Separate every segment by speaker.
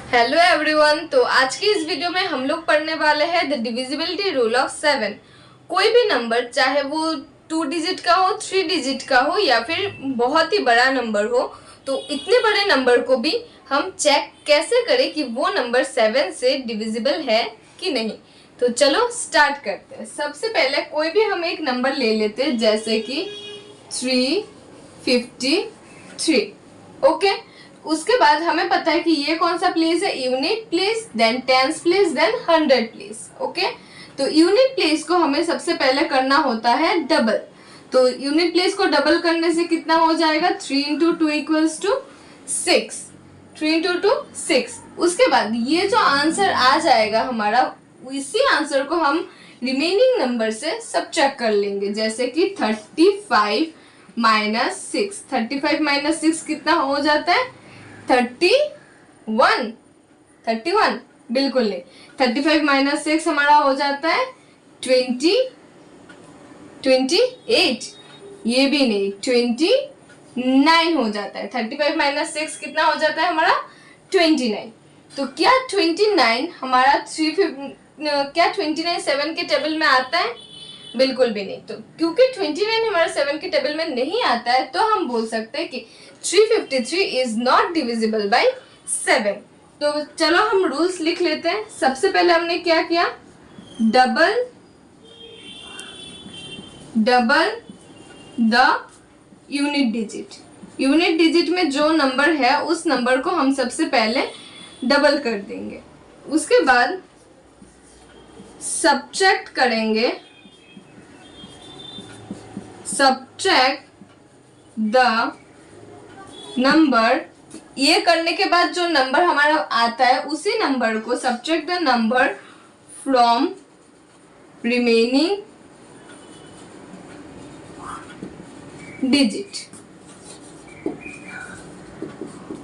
Speaker 1: Hello everyone. तो आज की इस वीडियो में हम लोग पढ़ने वाले हैं द डिविजिबिलिटी रूल ऑफ 7। कोई भी नंबर, चाहे वो 2 डिजिट का हो, 3 डिजिट का हो या फिर बहुत ही बड़ा नंबर हो, तो इतने बड़े नंबर को भी हम चेक कैसे करें कि वो नंबर 7 से डिविजिबल है कि नहीं। तो चलो स्टार्ट करते हैं। सबसे पहले कोई भी हम एक नंबर ले लेते हैं, जैसे कि 353। ओके, उसके बाद हमें पता है कि ये कौन सा प्लेस है, unit place, then tens place, then 100 place. Okay, तो यूनिट प्लेस को हमें सबसे पहले करना होता है डबल। तो यूनिट प्लेस को डबल करने से कितना हो जाएगा, 3 इंटू 2 इक्वल्स टू 6। 3 इंटू 2 6। उसके बाद ये जो आंसर आ जाएगा हमारा, इसी आंसर को हम रिमेनिंग नंबर से सब्ट्रैक्ट कर लेंगे, जैसे कि 35 माइनस 6। 35 माइनस 6 कितना हो जाता है, 31। 31 बिल्कुल नहीं, 35 माइनस 6 हमारा हो जाता है 28। ये भी नहीं, 29 हो जाता है। 35 माइनस 6 कितना हो जाता है हमारा, 29। तो क्या 29 हमारा 29 7 के टेबल में आता है, बिल्कुल भी नहीं। तो क्योंकि 29 हमारा 7 के टेबल में नहीं आता है, तो हम बोल सकते हैं कि 353 इज नॉट डिविजिबल बाय 7। तो चलो हम रूल्स लिख लेते हैं। सबसे पहले हमने क्या किया, double the unit digit. Unit digit में जो नंबर है उस नंबर को हम सबसे पहले डबल कर देंगे। उसके बाद सब्ट्रैक्ट करेंगे, सब्ट्रैक्ट द नंबर। ये करने के बाद जो नंबर हमारा आता है उसी नंबर को subtract the number from remaining digit.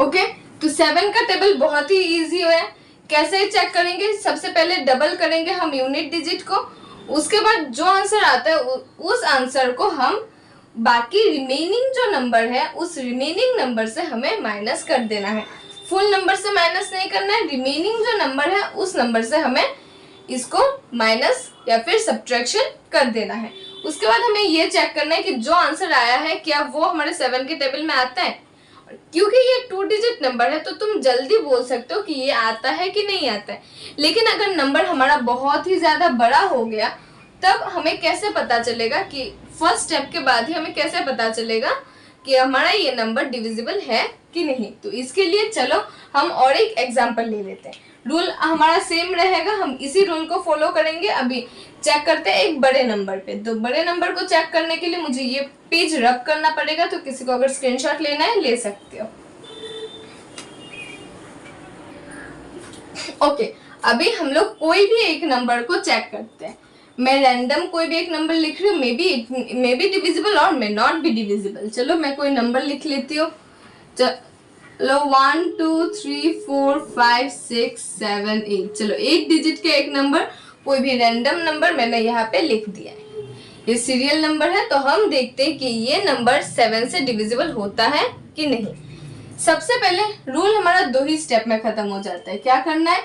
Speaker 1: Okay, तो 7 का टेबल बहुत ही इजी है। कैसे चेक करेंगे, सबसे पहले डबल करेंगे हम यूनिट डिजिट को, उसके बाद जो आंसर आता है उस आंसर को हम बाकी रिमेनिंग जो नंबर है उस रिमेनिंग नंबर से हमें माइनस कर देना है। फुल नंबर से माइनस नहीं करना है, रिमेनिंग जो नंबर है उस नंबर से हमें इसको माइनस या फिर सब्ट्रैक्शन कर देना है। उसके बाद हमें ये चेक करना है कि जो आंसर आया है क्या वो हमारे 7 के टेबल में आता है। क्योंकि ये 2 डिजिट नंबर है तो तुम जल्दी बोल सकते हो कि ये आता है कि नहीं आता है। लेकिन अगर नंबर हमारा बहुत ही ज्यादा बड़ा हो गया, तब हमें कैसे पता चलेगा कि फर्स्ट स्टेप के बाद ही हमें कैसे पता चलेगा कि हमारा ये नंबर डिविजिबल है कि नहीं। तो इसके लिए चलो हम और एक एग्जांपल ले लेते हैं। रूल हमारा सेम रहेगा, हम इसी रूल को फॉलो करेंगे। अभी चेक करते हैं एक बड़े नंबर पे। तो बड़े नंबर को चेक करने के लिए मुझे ये पेज रब करना पड़ेगा, तो किसी को अगर स्क्रीनशॉट लेना है ले सकते हो। ओके, अभी हम लोग कोई भी एक नंबर को चेक करते हैं। मैं रैंडम कोई भी एक नंबर लिख रही हूँ, मे बी डिविजिबल और मे नॉट बी डिविजिबल। चलो मैं कोई नंबर लिख लेती हूँ। चलो 1 2 3 4 5 6 7 8। चलो 8 डिजिट का एक नंबर, कोई भी रैंडम नंबर मैंने यहाँ पे लिख दिया है। ये सीरियल नंबर है, तो हम देखते हैं कि ये नंबर 7 से डिविजिबल होता है कि नहीं। सबसे पहले रूल हमारा 2 ही स्टेप में खत्म हो जाता है। क्या करना है,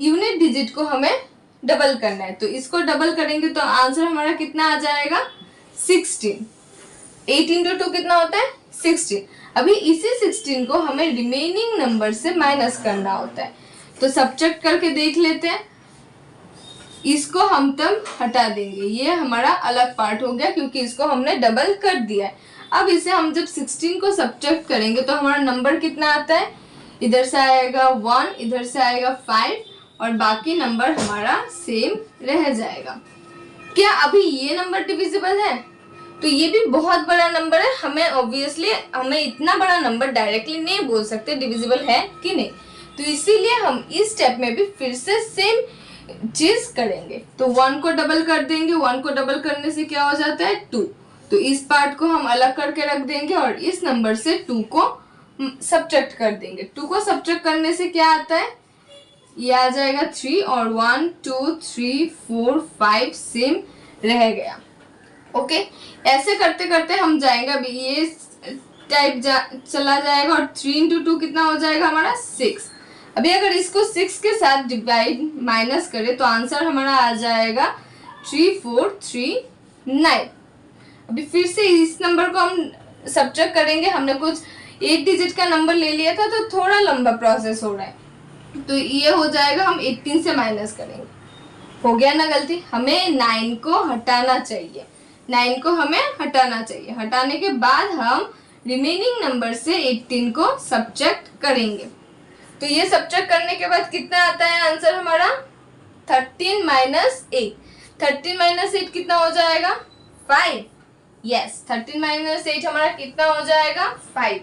Speaker 1: यूनिट डिजिट को हमें डबल करना है। तो इसको डबल करेंगे तो आंसर हमारा कितना आ जाएगा, 16। 8 इंटू 2 कितना होता है, 16। अभी इसी 16 को हमें रिमेनिंग नंबर से माइनस करना होता है। तो सब्ट्रैक्ट करके देख लेते हैं। इसको हम तब हटा देंगे, ये हमारा अलग पार्ट हो गया क्योंकि इसको हमने डबल कर दिया है। अब इसे हम जब 16 को सब्ट्रैक्ट करेंगे तो हमारा नंबर कितना आता है, इधर से आएगा 1, इधर से आएगा 5 और बाकी नंबर हमारा सेम रह जाएगा। क्या अभी ये नंबर डिविजिबल है, तो ये भी बहुत बड़ा नंबर है। हमें ऑब्वियसली हमें इतना बड़ा नंबर डायरेक्टली नहीं बोल सकते डिविजिबल है कि नहीं। तो इसीलिए हम इस स्टेप में भी फिर से सेम चीज करेंगे। तो 1 को डबल कर देंगे, 1 को डबल करने से क्या हो जाता है, 2। तो इस पार्ट को हम अलग करके रख देंगे और इस नंबर से 2 को सब्ट्रैक्ट कर देंगे। 2 को सब्ट्रैक्ट करने से क्या आता है, ये आ जाएगा 3 और 1 2 3 4 5 सेम रह गया। ओके, ऐसे करते करते हम जाएंगे। अभी ये टाइप चला जाएगा और 3 इंटू 2 कितना हो जाएगा हमारा 6। अभी अगर इसको 6 के साथ डिवाइड माइनस करें तो आंसर हमारा आ जाएगा 3439। अभी फिर से इस नंबर को हम सब्ट्रैक्ट करेंगे। हमने कुछ 8 डिजिट का नंबर ले लिया था तो थोड़ा लंबा प्रोसेस हो रहा है, तो ये हो जाएगा, हम 18 से माइनस करेंगे। हो गया ना गलती, हमें 9 को हटाना चाहिए, 9 को हमें हटाना चाहिए। हटाने के बाद हम रिमेनिंग नंबर से 18 को सब्ट्रैक्ट करेंगे। तो ये सब्ट्रैक्ट करने के बाद कितना आता है आंसर हमारा 13 माइनस 8। 13 माइनस 8 कितना हो जाएगा 5। यस, 13 माइनस 8 हमारा कितना हो जाएगा 5।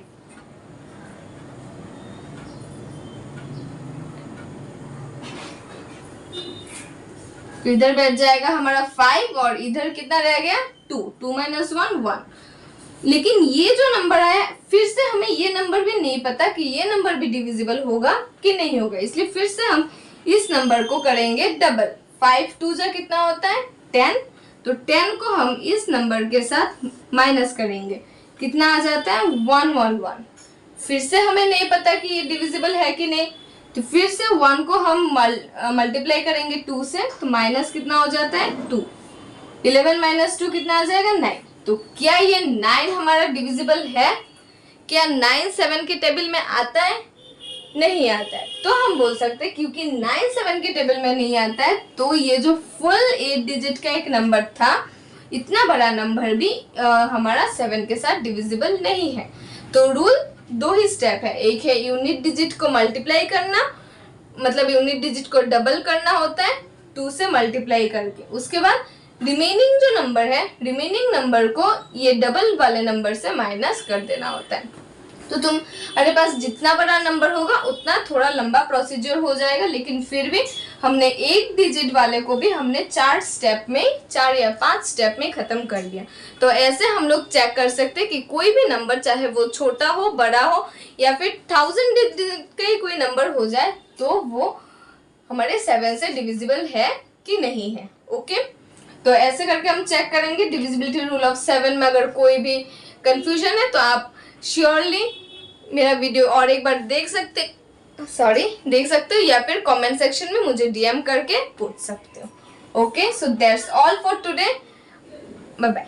Speaker 1: तो इधर बैठ जाएगा हमारा 5 और इधर कितना रह गया 2। 2 माइनस 1 1। लेकिन ये जो नंबर आया, फिर से हमें ये नंबर भी नहीं पता कि ये नंबर भी डिविजिबल होगा कि नहीं होगा, इसलिए फिर से हम इस नंबर को करेंगे डबल। 5 2 जा कितना होता है 10, तो 10 को हम इस नंबर के साथ माइनस करेंगे, कितना आ जाता है 111। फिर से हमें नहीं पता कि ये डिविजिबल है कि नहीं, तो फिर से 1 को हम मल्टीप्लाई करेंगे 2 से, तो माइनस कितना हो जाता है 2। 11 माइनस 2 कितना आ जाएगा 9। तो क्या ये 9 हमारा डिविजिबल है? क्या 9 7 के टेबल में आता है? नहीं आता है। तो हम बोल सकते हैं क्योंकि 9 7 के टेबल में नहीं आता है, तो ये जो फुल 8 डिजिट का एक नंबर था, इतना बड़ा नंबर भी हमारा 7 के साथ डिविजिबल नहीं है। तो रूल 2 ही स्टेप है, एक है यूनिट डिजिट को मल्टीप्लाई करना, मतलब यूनिट डिजिट को डबल करना होता है 2 से मल्टीप्लाई करके, उसके बाद रिमेनिंग जो नंबर है, रिमेनिंग नंबर को ये डबल वाले नंबर से माइनस कर देना होता है। तो तुम्हारे पास जितना बड़ा नंबर होगा उतना थोड़ा लंबा प्रोसीजर हो जाएगा, लेकिन फिर भी हमने 1 डिजिट वाले को भी हमने 4 स्टेप में, 4 या 5 स्टेप में खत्म कर दिया। तो ऐसे हम लोग चेक कर सकते हैं कि कोई भी नंबर, चाहे वो छोटा हो, बड़ा हो, या फिर 1000 डिजिट का ही कोई नंबर हो जाए, तो वो हमारे 7 से डिविजिबल है कि नहीं है। ओके, तो ऐसे करके हम चेक करेंगे डिविजिबिलिटी रूल ऑफ 7 में। अगर कोई भी कंफ्यूजन है तो आप श्योरली मेरा वीडियो और एक बार देख सकते हो, या फिर कमेंट सेक्शन में मुझे डीएम करके पूछ सकते हो। Okay, so that's all for today, bye bye.